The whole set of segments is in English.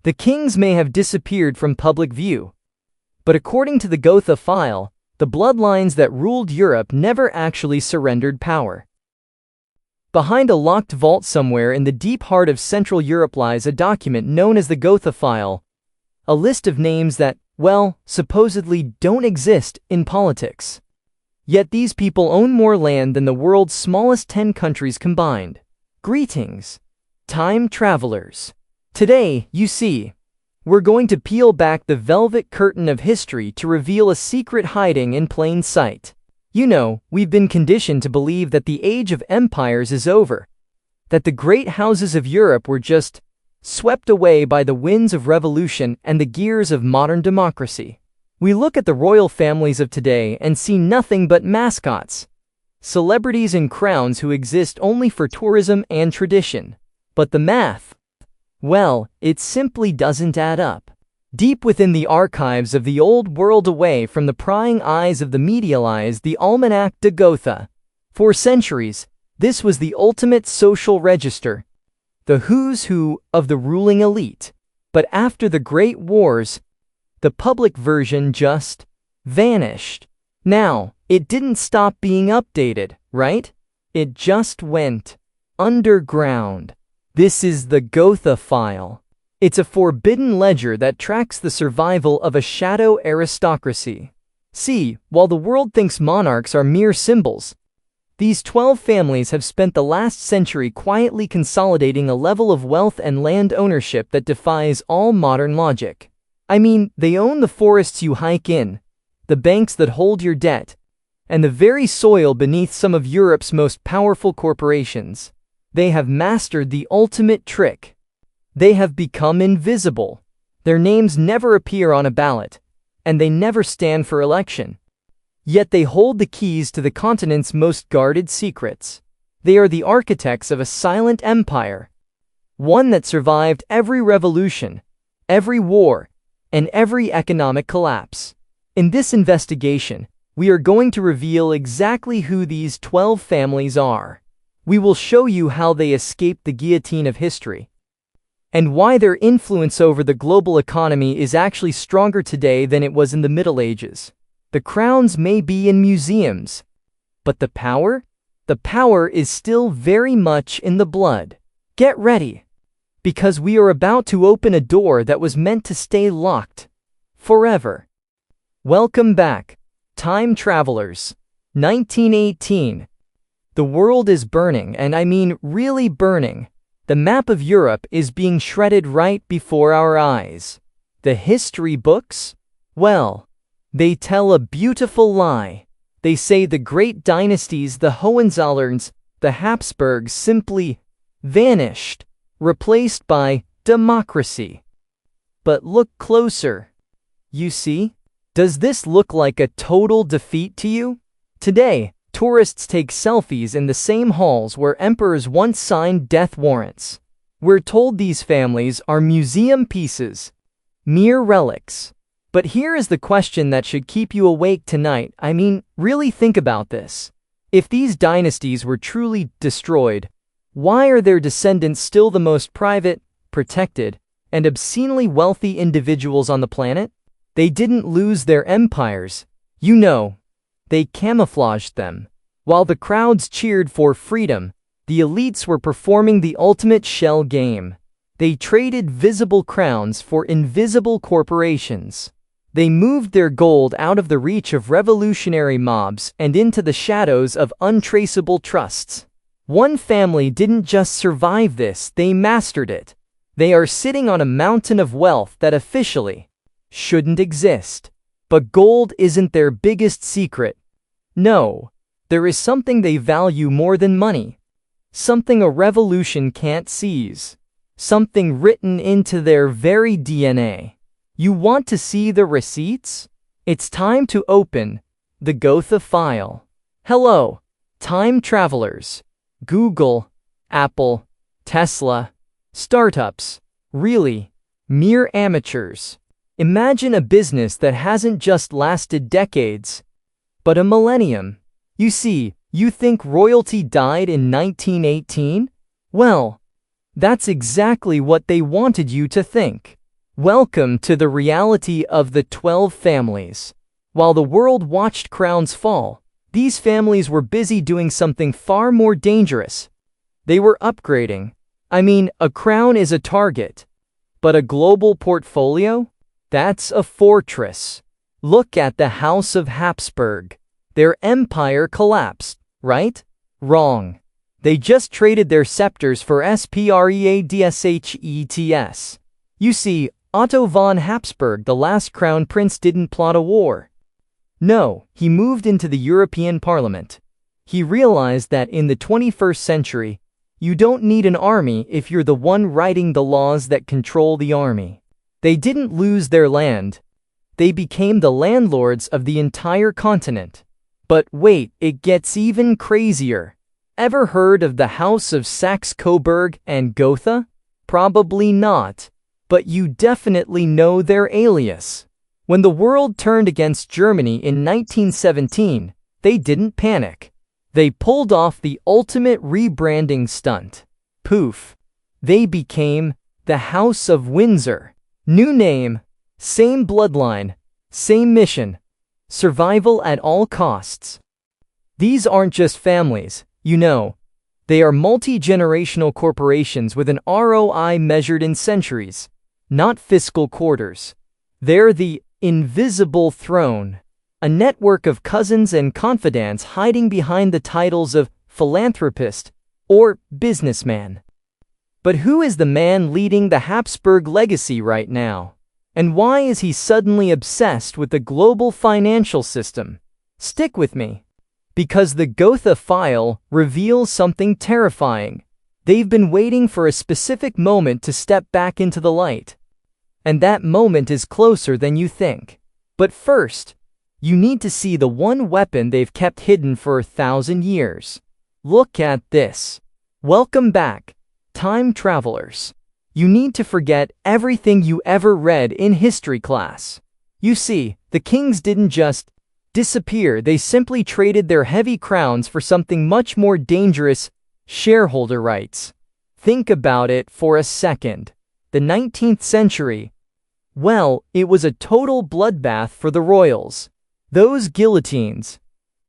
The kings may have disappeared from public view, but according to the Gotha file, the bloodlines that ruled Europe never actually surrendered power. Behind a locked vault somewhere in the deep heart of Central Europe lies a document known as the Gotha file, a list of names that, well, supposedly don't exist in politics. Yet these people own more land than the world's smallest 10 countries combined. Greetings, time travelers. Today, you see, we're going to peel back the velvet curtain of history to reveal a secret hiding in plain sight. You know, we've been conditioned to believe that the age of empires is over, that the great houses of Europe were just swept away by the winds of revolution and the gears of modern democracy. We look at the royal families of today and see nothing but mascots, celebrities and crowns who exist only for tourism and tradition. But the math, well, it simply doesn't add up. Deep within the archives of the old world, away from the prying eyes of the media, lies the Almanach de Gotha. For centuries, this was the ultimate social register, the who's who of the ruling elite. But after the Great Wars, the public version just vanished. Now, it didn't stop being updated, right? It just went underground. This is the Gotha file. It's a forbidden ledger that tracks the survival of a shadow aristocracy. See, while the world thinks monarchs are mere symbols, these 12 families have spent the last century quietly consolidating a level of wealth and land ownership that defies all modern logic. I mean, they own the forests you hike in, the banks that hold your debt, and the very soil beneath some of Europe's most powerful corporations. They have mastered the ultimate trick. They have become invisible. Their names never appear on a ballot, and they never stand for election. Yet they hold the keys to the continent's most guarded secrets. They are the architects of a silent empire, one that survived every revolution, every war, and every economic collapse. In this investigation, we are going to reveal exactly who these 12 families are. We will show you how they escaped the guillotine of history, and why their influence over the global economy is actually stronger today than it was in the Middle Ages. The crowns may be in museums, but the power? The power is still very much in the blood. Get ready, because we are about to open a door that was meant to stay locked forever. Welcome back, time travelers. 1918. The world is burning, and I mean really burning. The map of Europe is being shredded right before our eyes. The history books? Well, they tell a beautiful lie. They say the great dynasties, the Hohenzollerns, the Habsburgs, simply vanished, replaced by democracy. But look closer. You see? Does this look like a total defeat to you? Today, tourists take selfies in the same halls where emperors once signed death warrants. We're told these families are museum pieces, mere relics. But here is the question that should keep you awake tonight. I mean, really think about this. If these dynasties were truly destroyed, why are their descendants still the most private, protected, and obscenely wealthy individuals on the planet? They didn't lose their empires. You know, they camouflaged them. While the crowds cheered for freedom, the elites were performing the ultimate shell game. They traded visible crowns for invisible corporations. They moved their gold out of the reach of revolutionary mobs and into the shadows of untraceable trusts. One family didn't just survive this, they mastered it. They are sitting on a mountain of wealth that officially shouldn't exist. But gold isn't their biggest secret. No, there is something they value more than money. Something a revolution can't seize. Something written into their very DNA. You want to see the receipts? It's time to open the Gotha file. Hello, time travelers. Google, Apple, Tesla, startups, really, mere amateurs. Imagine a business that hasn't just lasted decades, but a millennium. You see, you think royalty died in 1918? Well, that's exactly what they wanted you to think. Welcome to the reality of the 12 families. While the world watched crowns fall, these families were busy doing something far more dangerous. They were upgrading. I mean, a crown is a target. But a global portfolio? That's a fortress. Look at the House of Habsburg. Their empire collapsed, right? Wrong. They just traded their scepters for spreadshets. You see, Otto von Habsburg, the last crown prince, didn't plot a war. No, he moved into the European Parliament. He realized that in the 21st century, you don't need an army if you're the one writing the laws that control the army. They didn't lose their land. They became the landlords of the entire continent. But wait, it gets even crazier. Ever heard of the House of Saxe-Coburg and Gotha? Probably not. But you definitely know their alias. When the world turned against Germany in 1917, they didn't panic. They pulled off the ultimate rebranding stunt. Poof. They became the House of Windsor. New name, same bloodline, same mission. Survival at all costs. These aren't just families, you know. They are multi-generational corporations with an ROI measured in centuries, not fiscal quarters. They're the invisible throne, a network of cousins and confidants hiding behind the titles of philanthropist or businessman. But who is the man leading the Habsburg legacy right now? And why is he suddenly obsessed with the global financial system? Stick with me. Because the Gotha file reveals something terrifying. They've been waiting for a specific moment to step back into the light. And that moment is closer than you think. But first, you need to see the one weapon they've kept hidden for 1,000 years. Look at this. Welcome back, time travelers. You need to forget everything you ever read in history class. You see, the kings didn't just disappear, they simply traded their heavy crowns for something much more dangerous: shareholder rights. Think about it for a second. The 19th century, well, it was a total bloodbath for the royals. Those guillotines,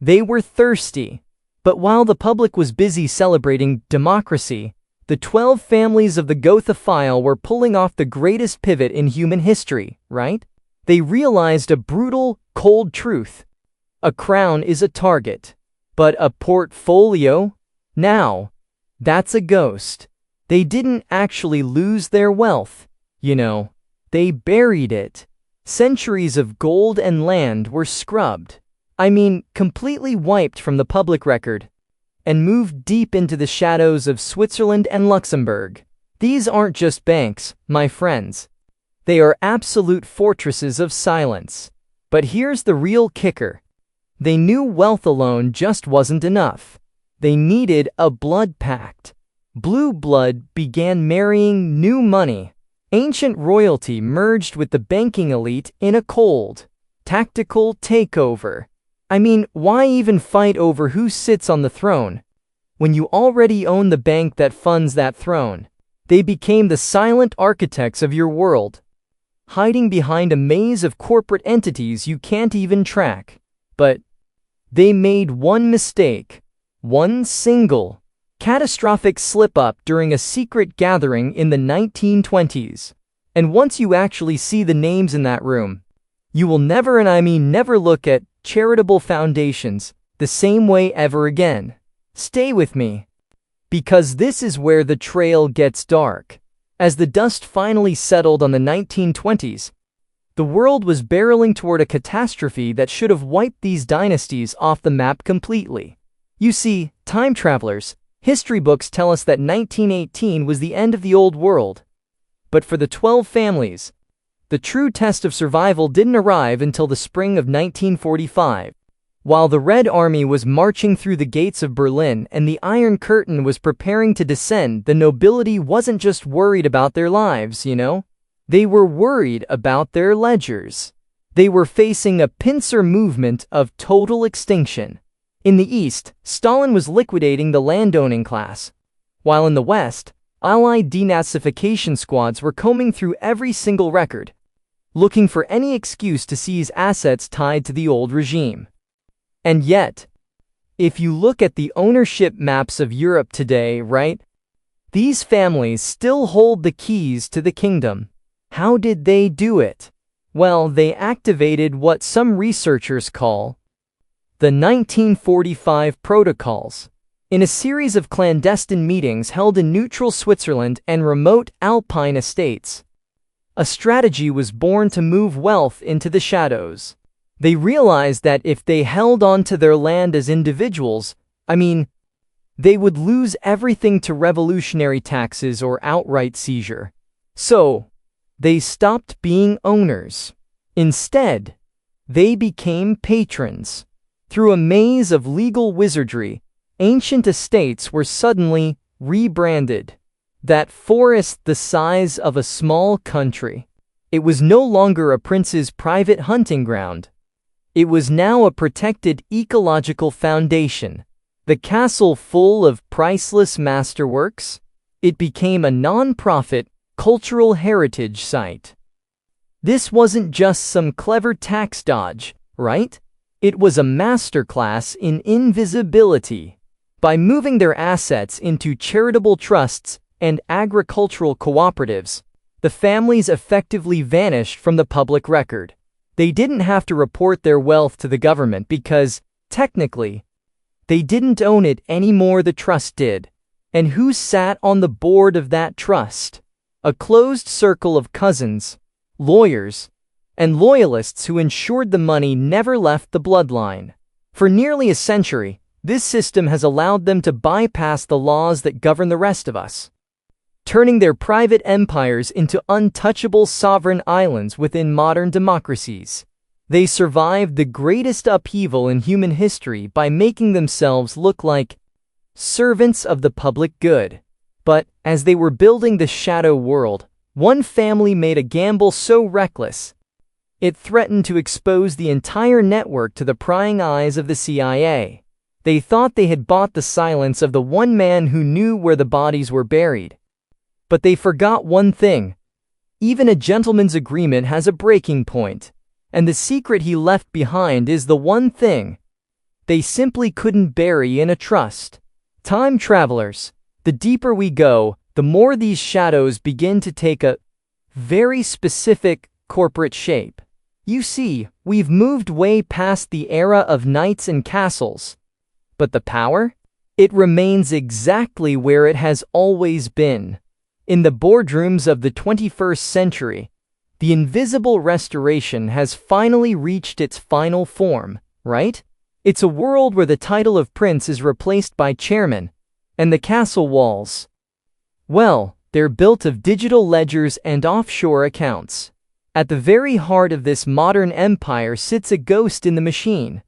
they were thirsty. But while the public was busy celebrating democracy, the 12 families of the Gotha file were pulling off the greatest pivot in human history, right? They realized a brutal, cold truth. A crown is a target. But a portfolio? Now, that's a ghost. They didn't actually lose their wealth, you know. They buried it. Centuries of gold and land were scrubbed. I mean, completely wiped from the public record. And moved deep into the shadows of Switzerland and Luxembourg. These aren't just banks, my friends. They are absolute fortresses of silence. But here's the real kicker. They knew wealth alone just wasn't enough. They needed a blood pact. Blue blood began marrying new money. Ancient royalty merged with the banking elite in a cold, tactical takeover. I mean, why even fight over who sits on the throne when you already own the bank that funds that throne? They became the silent architects of your world, hiding behind a maze of corporate entities you can't even track. But they made one mistake, one single, catastrophic slip-up during a secret gathering in the 1920s. And once you actually see the names in that room, you will never, and I mean never, look at charitable foundations the same way ever again. Stay with me. Because this is where the trail gets dark. As the dust finally settled on the 1920s, the world was barreling toward a catastrophe that should have wiped these dynasties off the map completely. You see, time travelers, history books tell us that 1918 was the end of the old world. But for the 12 families, the true test of survival didn't arrive until the spring of 1945. While the Red Army was marching through the gates of Berlin and the Iron Curtain was preparing to descend, the nobility wasn't just worried about their lives, you know? They were worried about their ledgers. They were facing a pincer movement of total extinction. In the East, Stalin was liquidating the landowning class, while in the West, Allied denazification squads were combing through every single record, looking for any excuse to seize assets tied to the old regime. And yet, if you look at the ownership maps of Europe today, right? These families still hold the keys to the kingdom. How did they do it? Well, they activated what some researchers call the 1945 Protocols. In a series of clandestine meetings held in neutral Switzerland and remote Alpine estates, a strategy was born to move wealth into the shadows. They realized that if they held on to their land as individuals, they would lose everything to revolutionary taxes or outright seizure. So, they stopped being owners. Instead, they became patrons. Through a maze of legal wizardry, ancient estates were suddenly rebranded. That forest the size of a small country. It was no longer a prince's private hunting ground. It was now a protected ecological foundation. The castle full of priceless masterworks. It became a non-profit cultural heritage site. This wasn't just some clever tax dodge, right? It was a masterclass in invisibility. By moving their assets into charitable trusts and agricultural cooperatives, the families effectively vanished from the public record. They didn't have to report their wealth to the government because, technically, they didn't own it anymore. The trust did. And who sat on the board of that trust? A closed circle of cousins, lawyers, and loyalists who ensured the money never left the bloodline. For nearly a century, this system has allowed them to bypass the laws that govern the rest of us, turning their private empires into untouchable sovereign islands within modern democracies. They survived the greatest upheaval in human history by making themselves look like servants of the public good. But, as they were building the shadow world, one family made a gamble so reckless, it threatened to expose the entire network to the prying eyes of the CIA. They thought they had bought the silence of the one man who knew where the bodies were buried. But they forgot one thing. Even a gentleman's agreement has a breaking point, and the secret he left behind is the one thing they simply couldn't bury in a trust. Time travelers, the deeper we go, the more these shadows begin to take a very specific corporate shape. You see, we've moved way past the era of knights and castles. But the power? It remains exactly where it has always been. In the boardrooms of the 21st century, the invisible restoration has finally reached its final form, right? It's a world where the title of prince is replaced by chairman, and the castle walls, well, they're built of digital ledgers and offshore accounts. At the very heart of this modern empire sits a ghost in the machine,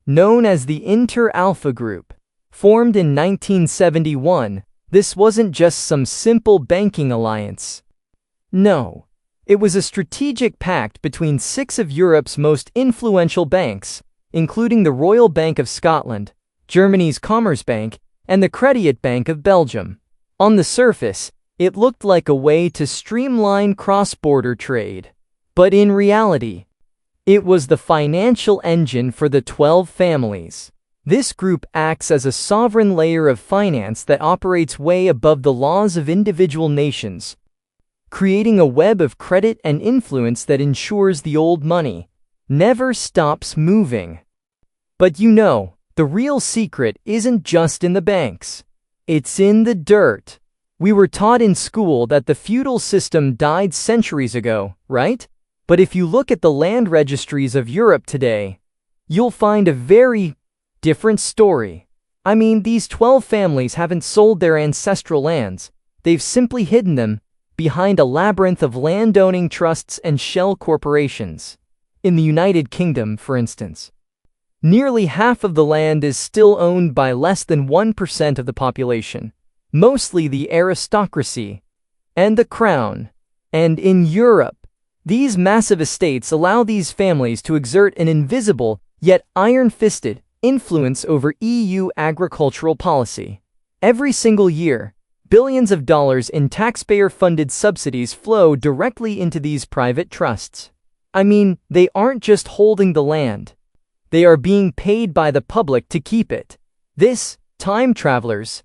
known as the Inter-Alpha Group. Formed in 1971, this wasn't just some simple banking alliance. No, it was a strategic pact between 6 of Europe's most influential banks, including the Royal Bank of Scotland, Germany's Commerzbank, and the Credit Bank of Belgium. On the surface, it looked like a way to streamline cross-border trade. But in reality, it was the financial engine for the 12 families. This group acts as a sovereign layer of finance that operates way above the laws of individual nations, creating a web of credit and influence that ensures the old money never stops moving. But the real secret isn't just in the banks. It's in the dirt. We were taught in school that the feudal system died centuries ago, right? But if you look at the land registries of Europe today, you'll find a very different story. These 12 families haven't sold their ancestral lands. They've simply hidden them behind a labyrinth of landowning trusts and shell corporations. In the United Kingdom, for instance, nearly half of the land is still owned by less than 1% of the population, mostly the aristocracy and the crown. And in Europe, these massive estates allow these families to exert an invisible, yet iron-fisted, influence over EU agricultural policy. Every single year, billions of dollars in taxpayer-funded subsidies flow directly into these private trusts. I mean, they aren't just holding the land. They are being paid by the public to keep it. This, time travelers,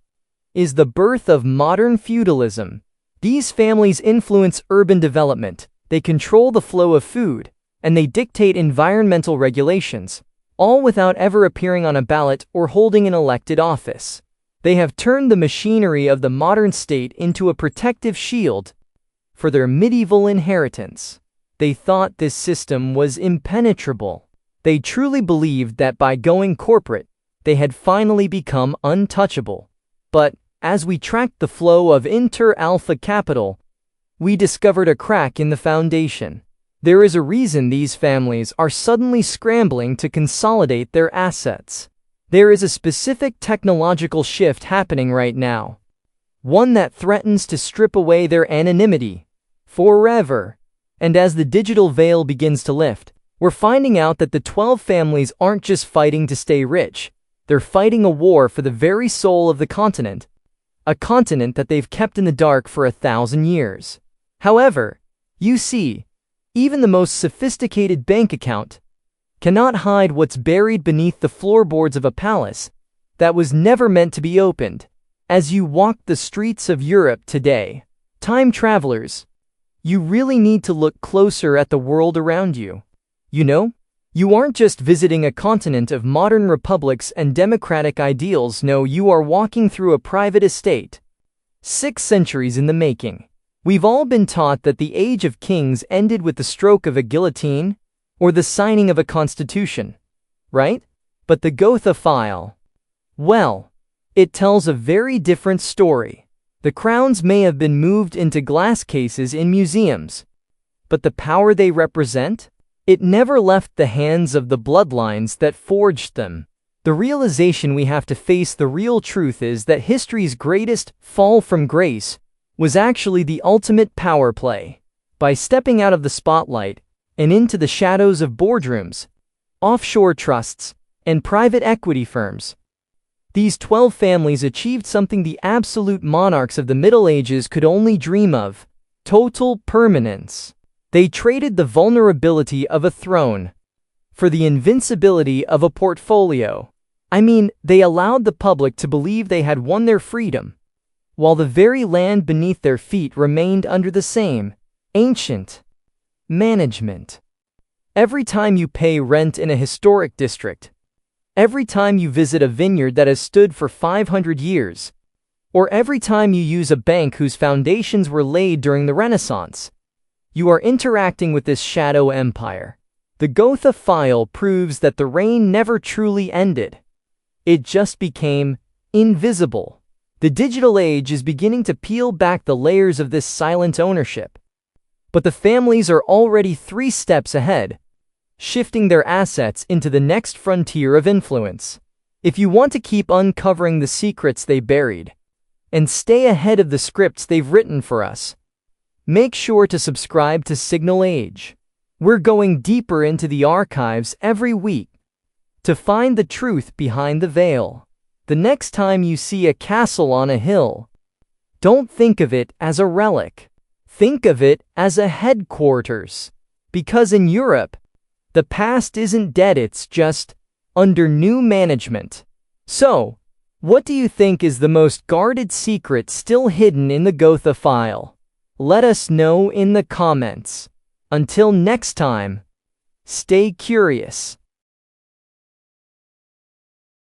is the birth of modern feudalism. These families influence urban development, they control the flow of food, and they dictate environmental regulations, all without ever appearing on a ballot or holding an elected office. They have turned the machinery of the modern state into a protective shield for their medieval inheritance. They thought this system was impenetrable. They truly believed that by going corporate, they had finally become untouchable. But, as we tracked the flow of inter-alpha capital, we discovered a crack in the foundation. There is a reason these families are suddenly scrambling to consolidate their assets. There is a specific technological shift happening right now. One that threatens to strip away their anonymity forever. And as the digital veil begins to lift, we're finding out that the 12 families aren't just fighting to stay rich. They're fighting a war for the very soul of the continent. A continent that they've kept in the dark for 1,000 years. However, you see, even the most sophisticated bank account cannot hide what's buried beneath the floorboards of a palace that was never meant to be opened. As you walk the streets of Europe today, time travelers, you really need to look closer at the world around you. You know, you aren't just visiting a continent of modern republics and democratic ideals. No, you are walking through a private estate. 6 centuries in the making. We've all been taught that the age of kings ended with the stroke of a guillotine or the signing of a constitution, right? But the Gotha file, well, it tells a very different story. The crowns may have been moved into glass cases in museums, but the power they represent? It never left the hands of the bloodlines that forged them. The realization we have to face the real truth is that history's greatest fall from grace was actually the ultimate power play. By stepping out of the spotlight and into the shadows of boardrooms, offshore trusts, and private equity firms, these 12 families achieved something the absolute monarchs of the Middle Ages could only dream of: total permanence. They traded the vulnerability of a throne for the invincibility of a portfolio. I mean, they allowed the public to believe they had won their freedom, while the very land beneath their feet remained under the same ancient management. Every time you pay rent in a historic district, every time you visit a vineyard that has stood for 500 years, or every time you use a bank whose foundations were laid during the Renaissance, you are interacting with this shadow empire. The Gotha file proves that the reign never truly ended. It just became invisible. The digital age is beginning to peel back the layers of this silent ownership. But the families are already 3 steps ahead, shifting their assets into the next frontier of influence. If you want to keep uncovering the secrets they buried and stay ahead of the scripts they've written for us, make sure to subscribe to Signal Age. We're going deeper into the archives every week to find the truth behind the veil. The next time you see a castle on a hill, don't think of it as a relic. Think of it as a headquarters. Because in Europe, the past isn't dead, it's just under new management. So, what do you think is the most guarded secret still hidden in the Gotha file? Let us know in the comments. Until next time, stay curious.